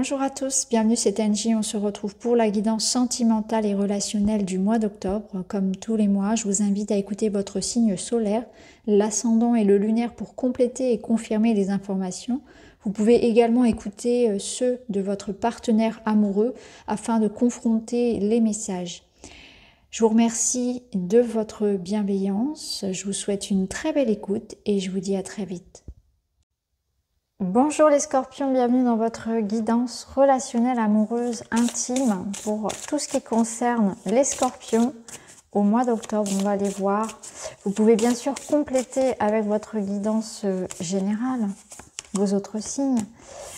Bonjour à tous, bienvenue, c'est Angie. On se retrouve pour la guidance sentimentale et relationnelle du mois d'octobre. Comme tous les mois, je vous invite à écouter votre signe solaire, l'ascendant et le lunaire pour compléter et confirmer les informations. Vous pouvez également écouter ceux de votre partenaire amoureux afin de confronter les messages. Je vous remercie de votre bienveillance, je vous souhaite une très belle écoute et je vous dis à très vite. Bonjour les scorpions, bienvenue dans votre guidance relationnelle amoureuse intime pour tout ce qui concerne les scorpions au mois d'octobre. On va les voir. Vous pouvez bien sûr compléter avec votre guidance générale vos autres signes.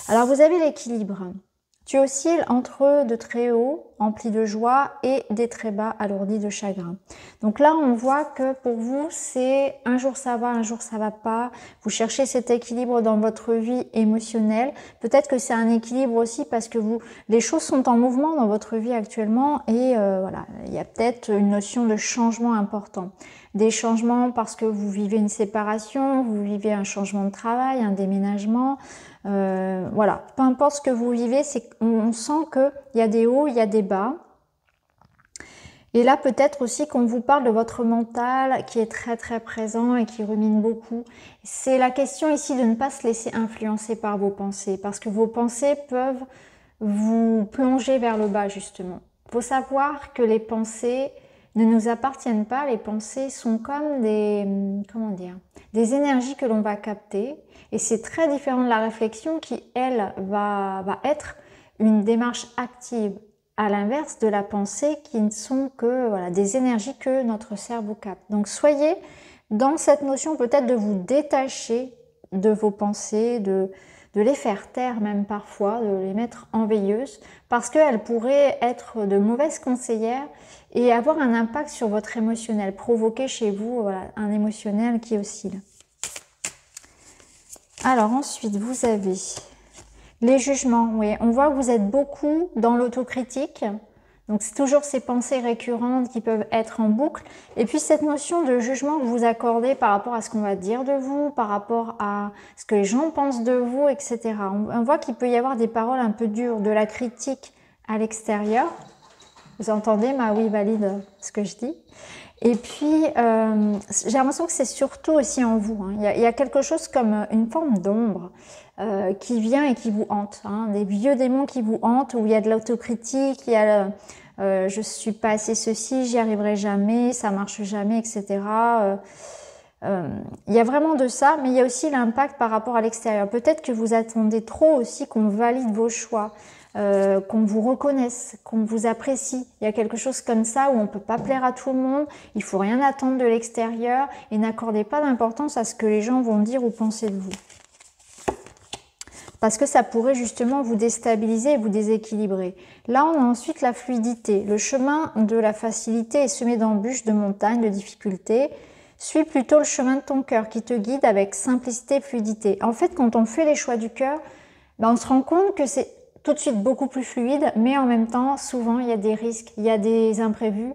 Alors vous avez l'équilibre. Tu oscilles entre de très hauts, emplis de joie, et des très bas, alourdis de chagrin. Donc là, on voit que pour vous, c'est un jour ça va, un jour ça va pas. Vous cherchez cet équilibre dans votre vie émotionnelle. Peut-être que c'est un équilibre aussi parce que les choses sont en mouvement dans votre vie actuellement et voilà, il y a peut-être une notion de changement important. Des changements parce que vous vivez une séparation, vous vivez un changement de travail, un déménagement. Voilà, peu importe ce que vous vivez, on sent qu'il y a des hauts, il y a des bas. Et là, peut-être aussi qu'on vous parle de votre mental qui est très très présent et qui rumine beaucoup. C'est la question ici de ne pas se laisser influencer par vos pensées, parce que vos pensées peuvent vous plonger vers le bas justement. Il faut savoir que les pensées ne nous appartiennent pas. Les pensées sont comme des énergies que l'on va capter. Et c'est très différent de la réflexion qui, elle, va être une démarche active, à l'inverse de la pensée qui ne sont que des énergies que notre cerveau capte. Donc soyez dans cette notion peut-être de vous détacher de vos pensées, de les faire taire même parfois, de les mettre en veilleuse, parce qu'elles pourraient être de mauvaises conseillères et avoir un impact sur votre émotionnel, provoquer chez vous un émotionnel qui oscille. Alors ensuite, vous avez les jugements. Oui, on voit que vous êtes beaucoup dans l'autocritique. Donc c'est toujours ces pensées récurrentes qui peuvent être en boucle. Et puis cette notion de jugement que vous accordez par rapport à ce qu'on va dire de vous, par rapport à ce que les gens pensent de vous, etc. On voit qu'il peut y avoir des paroles un peu dures, de la critique à l'extérieur. Vous entendez, ma oui valide ce que je dis. Et puis, j'ai l'impression que c'est surtout aussi en vous. Hein. Il y a quelque chose comme une forme d'ombre qui vient et qui vous hante. Hein. Des vieux démons qui vous hantent, où il y a de l'autocritique, il y a je suis pas assez ceci, j'y arriverai jamais, ça marche jamais, etc. Il y a vraiment de ça, mais il y a aussi l'impact par rapport à l'extérieur. Peut-être que vous attendez trop aussi qu'on valide vos choix. Qu'on vous reconnaisse, qu'on vous apprécie. Il y a quelque chose comme ça où on ne peut pas plaire à tout le monde, il faut rien attendre de l'extérieur et n'accordez pas d'importance à ce que les gens vont dire ou penser de vous. Parce que ça pourrait justement vous déstabiliser et vous déséquilibrer. Là, on a ensuite la fluidité. Le chemin de la facilité est semé d'embûches, de montagnes, de difficultés. Suis plutôt le chemin de ton cœur qui te guide avec simplicité et fluidité. En fait, quand on fait les choix du cœur, on se rend compte que c'est tout de suite beaucoup plus fluide, mais en même temps, souvent, il y a des risques, il y a des imprévus,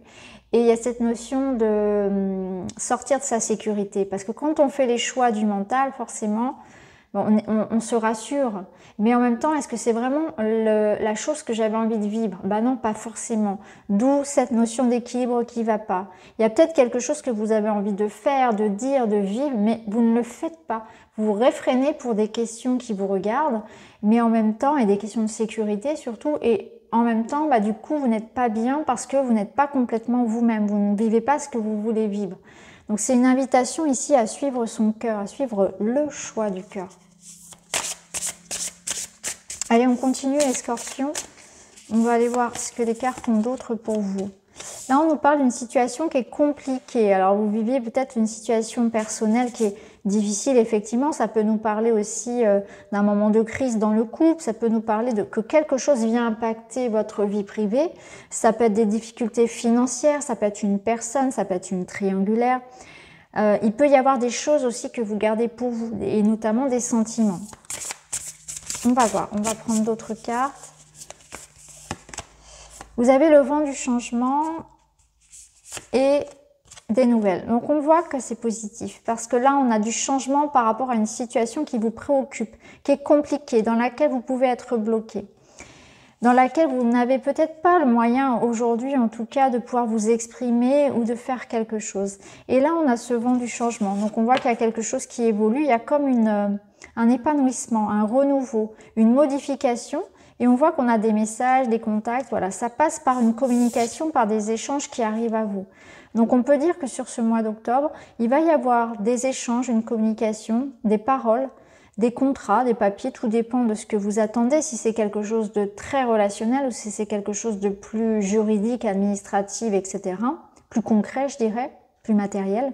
et il y a cette notion de sortir de sa sécurité. Parce que quand on fait les choix du mental, forcément, on se rassure. Mais en même temps, est-ce que c'est vraiment la chose que j'avais envie de vivre? Non, pas forcément. D'où cette notion d'équilibre qui va pas. Il y a peut-être quelque chose que vous avez envie de faire, de dire, de vivre, mais vous ne le faites pas. Vous vous réfrénez pour des questions qui vous regardent, mais en même temps, et des questions de sécurité surtout, et en même temps, du coup, vous n'êtes pas bien parce que vous n'êtes pas complètement vous-même. Vous ne vivez pas ce que vous voulez vivre. Donc c'est une invitation ici à suivre son cœur, à suivre le choix du cœur. Allez, on continue les scorpions. On va aller voir ce que les cartes ont d'autre pour vous. Là, on nous parle d'une situation qui est compliquée. Alors, vous vivez peut-être une situation personnelle qui est difficile, effectivement. Ça peut nous parler aussi d'un moment de crise dans le couple. Ça peut nous parler de que quelque chose vient impacter votre vie privée. Ça peut être des difficultés financières, ça peut être une personne, ça peut être une triangulaire. Il peut y avoir des choses aussi que vous gardez pour vous, et notamment des sentiments. On va voir, on va prendre d'autres cartes. Vous avez le vent du changement et des nouvelles. Donc on voit que c'est positif parce que là on a du changement par rapport à une situation qui vous préoccupe, qui est compliquée, dans laquelle vous pouvez être bloqué. dans laquelle vous n'avez peut-être pas le moyen aujourd'hui, en tout cas, de pouvoir vous exprimer ou de faire quelque chose. Et là, on a ce vent du changement. Donc, on voit qu'il y a quelque chose qui évolue. Il y a comme un épanouissement, un renouveau, une modification. Et on voit qu'on a des messages, des contacts. Voilà, ça passe par une communication, par des échanges qui arrivent à vous. Donc, on peut dire que sur ce mois d'octobre, il va y avoir des échanges, une communication, des paroles, des contrats, des papiers, tout dépend de ce que vous attendez, si c'est quelque chose de très relationnel ou si c'est quelque chose de plus juridique, administratif, etc. Plus concret, je dirais, plus matériel.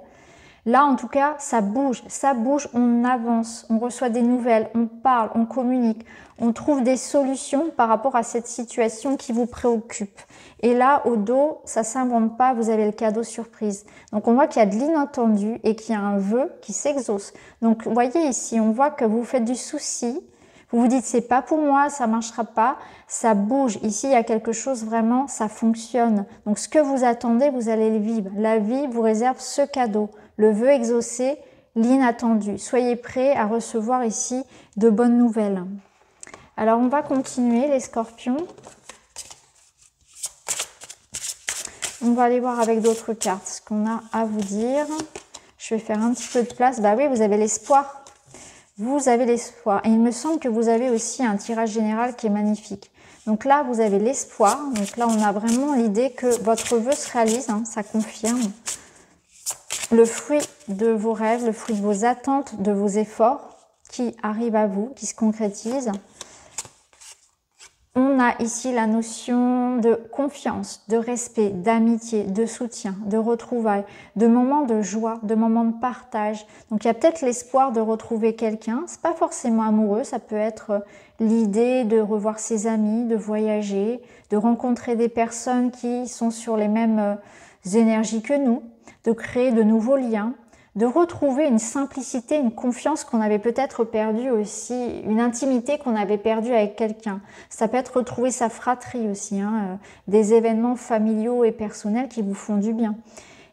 Là, en tout cas, ça bouge, on avance, on reçoit des nouvelles, on parle, on communique, on trouve des solutions par rapport à cette situation qui vous préoccupe. Et là, au dos, ça s'invente pas, vous avez le cadeau surprise. Donc, on voit qu'il y a de l'inattendu et qu'il y a un vœu qui s'exauce. Donc, vous voyez ici, on voit que vous faites du souci. Vous vous dites, c'est pas pour moi, ça marchera pas. Ça bouge. Ici, il y a quelque chose vraiment, ça fonctionne. Donc, ce que vous attendez, vous allez le vivre. La vie vous réserve ce cadeau. Le vœu exaucé, l'inattendu. Soyez prêts à recevoir ici de bonnes nouvelles. Alors, on va continuer, les scorpions. On va aller voir avec d'autres cartes ce qu'on a à vous dire. Je vais faire un petit peu de place. Bah oui, vous avez l'espoir. Vous avez l'espoir. Et il me semble que vous avez aussi un tirage général qui est magnifique. Donc là, vous avez l'espoir. Donc là, on a vraiment l'idée que votre vœu se réalise. Hein, ça confirme. Le fruit de vos rêves, le fruit de vos attentes, de vos efforts qui arrivent à vous, qui se concrétisent. On a ici la notion de confiance, de respect, d'amitié, de soutien, de retrouvailles, de moments de joie, de moments de partage. Donc il y a peut-être l'espoir de retrouver quelqu'un. C'est pas forcément amoureux, ça peut être l'idée de revoir ses amis, de voyager, de rencontrer des personnes qui sont sur les mêmes énergies que nous, de créer de nouveaux liens, de retrouver une simplicité, une confiance qu'on avait peut-être perdue aussi, une intimité qu'on avait perdue avec quelqu'un. Ça peut être retrouver sa fratrie aussi, hein, des événements familiaux et personnels qui vous font du bien.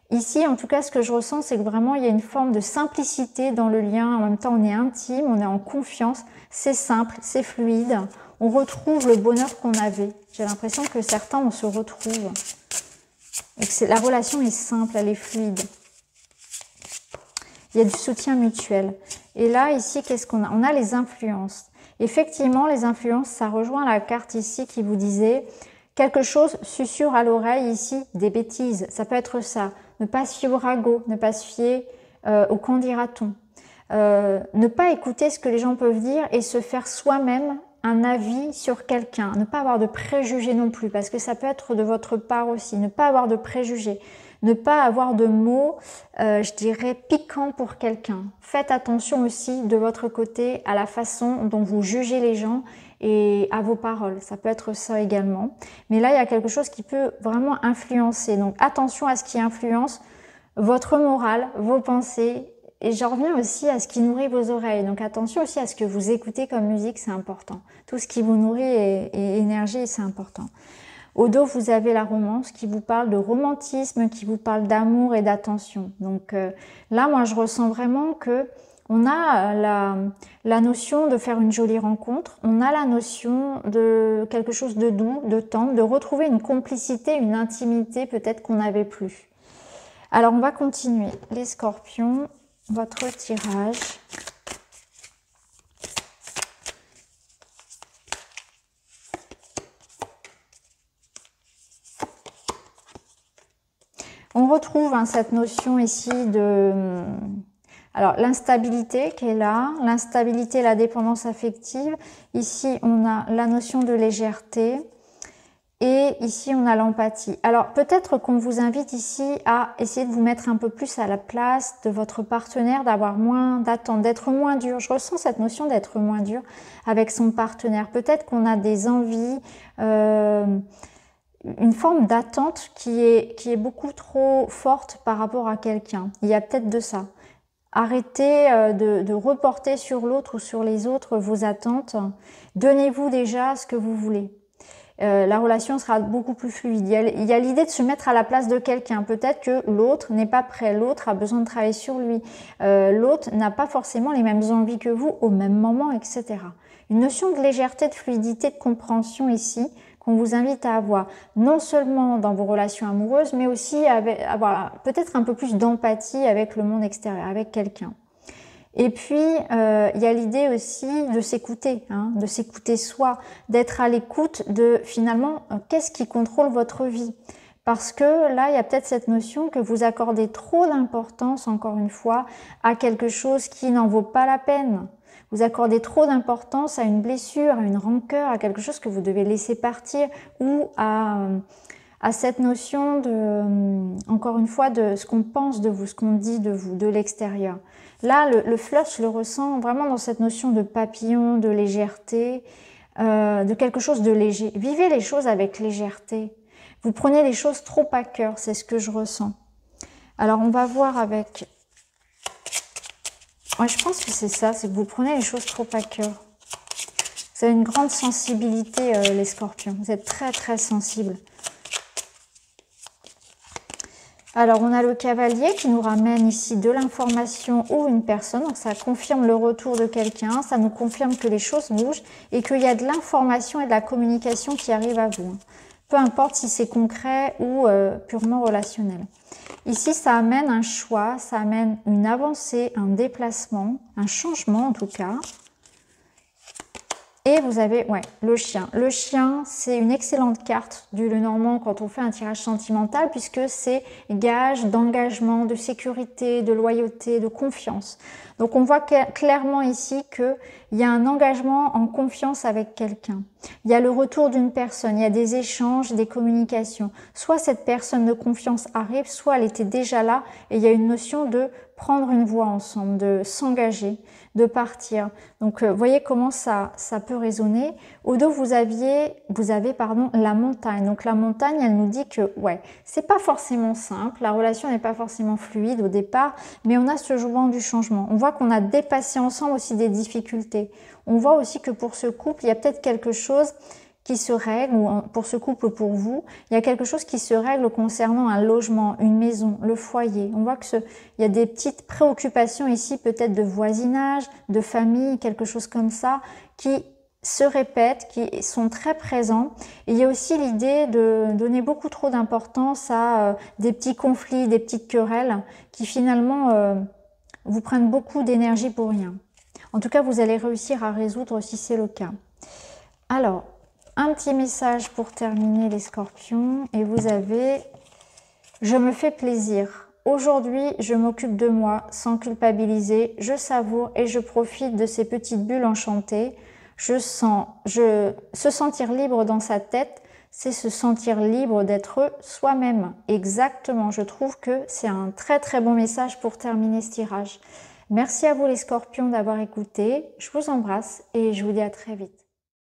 Ici, en tout cas, ce que je ressens, c'est que vraiment, il y a une forme de simplicité dans le lien. En même temps, on est intime, on est en confiance, c'est simple, c'est fluide. On retrouve le bonheur qu'on avait. J'ai l'impression que certains, on se retrouve. Et que la relation est simple, elle est fluide. Il y a du soutien mutuel. Et là, ici, qu'est-ce qu'on a? On a les influences. Effectivement, les influences, ça rejoint la carte ici qui vous disait quelque chose susurre à l'oreille ici, des bêtises. Ça peut être ça. Ne pas se fier au ragot, ne pas se fier au qu'en dira-t-on. Ne pas écouter ce que les gens peuvent dire et se faire soi-même un avis sur quelqu'un. Ne pas avoir de préjugés non plus, parce que ça peut être de votre part aussi. Ne pas avoir de préjugés. Ne pas avoir de mots, je dirais, piquants pour quelqu'un. Faites attention aussi de votre côté à la façon dont vous jugez les gens et à vos paroles. Ça peut être ça également. Mais là, il y a quelque chose qui peut vraiment influencer. Donc, attention à ce qui influence votre morale, vos pensées. Et j'en reviens aussi à ce qui nourrit vos oreilles. Donc, attention aussi à ce que vous écoutez comme musique, c'est important. Tout ce qui vous nourrit et énergie, c'est important. Au dos, vous avez la romance qui vous parle de romantisme, qui vous parle d'amour et d'attention. Donc là, moi, je ressens vraiment que on a la notion de faire une jolie rencontre, on a la notion de quelque chose de doux, de tendre, de retrouver une complicité, une intimité peut-être qu'on n'avait plus. Alors, on va continuer. Les scorpions, votre tirage. On retrouve cette notion ici de l'instabilité qui est là, l'instabilité, la dépendance affective. Ici, on a la notion de légèreté et ici, on a l'empathie. Alors, peut-être qu'on vous invite ici à essayer de vous mettre un peu plus à la place de votre partenaire, d'avoir moins d'attente, d'être moins dur. Je ressens cette notion d'être moins dur avec son partenaire. Peut-être qu'on a des envies... une forme d'attente qui est beaucoup trop forte par rapport à quelqu'un. Il y a peut-être de ça. Arrêtez de reporter sur l'autre ou sur les autres vos attentes. Donnez-vous déjà ce que vous voulez. La relation sera beaucoup plus fluide. Il y a l'idée de se mettre à la place de quelqu'un. Peut-être que l'autre n'est pas prêt, l'autre a besoin de travailler sur lui. L'autre n'a pas forcément les mêmes envies que vous au même moment, etc. Une notion de légèreté, de fluidité, de compréhension ici, qu'on vous invite à avoir, non seulement dans vos relations amoureuses, mais aussi avoir peut-être un peu plus d'empathie avec le monde extérieur, avec quelqu'un. Et puis, il y a l'idée aussi de s'écouter, hein, de s'écouter soi, d'être à l'écoute de finalement, qu'est-ce qui contrôle votre vie? Parce que là, il y a peut-être cette notion que vous accordez trop d'importance, encore une fois, à quelque chose qui n'en vaut pas la peine. Vous accordez trop d'importance à une blessure, à une rancœur, à quelque chose que vous devez laisser partir ou à cette notion de, encore une fois, de ce qu'on pense de vous, ce qu'on dit de vous, de l'extérieur. Là, le flirt, je le ressens vraiment dans cette notion de papillon, de légèreté, de quelque chose de léger. Vivez les choses avec légèreté. Vous prenez les choses trop à cœur, c'est ce que je ressens. Alors, on va voir avec... Ouais, je pense que c'est ça, c'est que vous prenez les choses trop à cœur. Vous avez une grande sensibilité, les scorpions. Vous êtes très, très sensibles. Alors, on a le cavalier qui nous ramène ici de l'information ou une personne. Donc, ça confirme le retour de quelqu'un. Ça nous confirme que les choses bougent et qu'il y a de l'information et de la communication qui arrive à vous. Peu importe si c'est concret ou purement relationnel. Ici, ça amène un choix, ça amène une avancée, un déplacement, un changement en tout cas. Et vous avez, ouais, le chien. Le chien, c'est une excellente carte du Lenormand quand on fait un tirage sentimental puisque c'est gage d'engagement, de sécurité, de loyauté, de confiance. Donc on voit clairement ici qu'il y a un engagement en confiance avec quelqu'un. Il y a le retour d'une personne, il y a des échanges, des communications. Soit cette personne de confiance arrive, soit elle était déjà là et il y a une notion de prendre une voie ensemble, de s'engager, de partir. Donc, voyez comment ça peut résonner. Au dos, vous avez la montagne. Donc, la montagne, elle nous dit que, ouais, c'est pas forcément simple. La relation n'est pas forcément fluide au départ, mais on a ce jouvent du changement. On voit qu'on a dépassé ensemble aussi des difficultés. On voit aussi que pour ce couple, il y a peut-être quelque chose qui se règle, ou pour ce couple, pour vous, il y a quelque chose qui se règle concernant un logement, une maison, le foyer. On voit que il y a des petites préoccupations ici, peut-être de voisinage, de famille, quelque chose comme ça, qui se répètent, qui sont très présents. Et il y a aussi l'idée de donner beaucoup trop d'importance à des petits conflits, des petites querelles, qui finalement vous prennent beaucoup d'énergie pour rien. En tout cas, vous allez réussir à résoudre si c'est le cas. Alors, un petit message pour terminer les scorpions et vous avez « Je me fais plaisir. Aujourd'hui, je m'occupe de moi sans culpabiliser. Je savoure et je profite de ces petites bulles enchantées. Se sentir libre dans sa tête, c'est se sentir libre d'être soi-même. » Exactement, je trouve que c'est un très très bon message pour terminer ce tirage. Merci à vous les scorpions d'avoir écouté. Je vous embrasse et je vous dis à très vite.